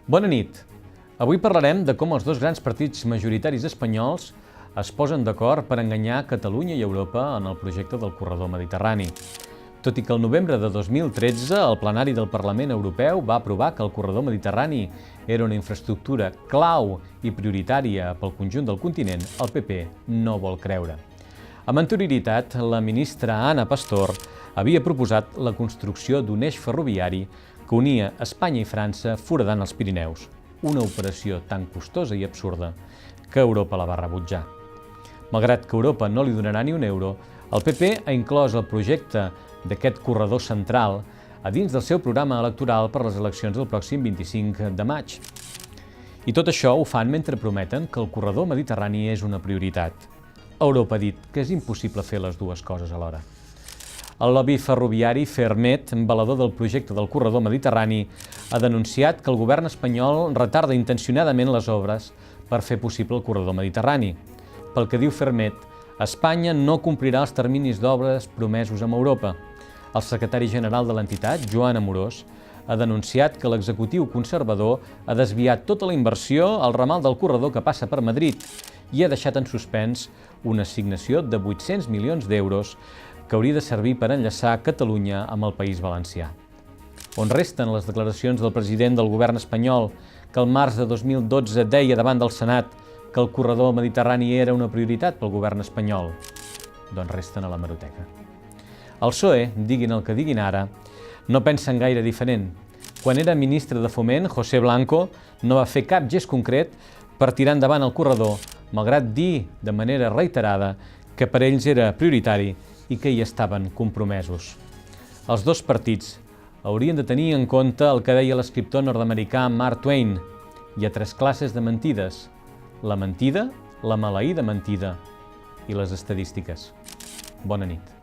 Bona nit. Avui parlarem de com els dos grans partits majoritaris espanyols es posen d'acord per enganyar Catalunya i Europa en el projecte del corredor mediterrani. Tot i que el novembre de 2013 el plenari del Parlament Europeu va aprovar que el corredor mediterrani era una infraestructura clau i prioritària pel conjunt del continent, el PP no vol creure. Amb anterioritat, la ministra Ana Pastor havia proposat la construcció d'un eix ferroviari que unia Espanya i França foradant els Pirineus, una operació tan costosa i absurda que Europa la va rebutjar. Malgrat que Europa no li donarà ni un euro, el PP ha inclòs el projecte d'aquest corredor central a dins del seu programa electoral per les eleccions del pròxim 25 de maig. I tot això ho fan mentre prometen que el corredor mediterrani és una prioritat. Europa ha dit que és impossible fer les dues coses alhora. El lobby ferroviari Ferrmed, embalador del projecte del corredor mediterrani, ha denunciat que el govern espanyol retarda intencionadament les obres per fer possible el corredor mediterrani. Pel que diu Ferrmed, Espanya no complirà els terminis d'obres promesos amb Europa. El secretari general de l'entitat, Joan Amorós, ha denunciat que l'executiu conservador ha desviat tota la inversió al ramal del corredor que passa per Madrid i ha deixat en suspens una assignació de 800 milions d'euros que hauria de servir per enllaçar Catalunya amb el País Valencià. On resten les declaracions del president del govern espanyol que el març de 2012 deia davant del Senat que el corredor mediterrani era una prioritat pel govern espanyol? Doncs resten a l'hemeroteca. El PSOE, diguin el que diguin ara, no pensen gaire diferent. Quan era ministre de Foment, José Blanco no va fer cap gest concret per tirar endavant el corredor, malgrat dir de manera reiterada que per ells era prioritari i que hi estaven compromesos. Els dos partits haurien de tenir en compte el que deia l'escriptor nord-americà Mark Twain: hi ha tres classes de mentides: la mentida, la maleïda mentida i les estadístiques. Bona nit.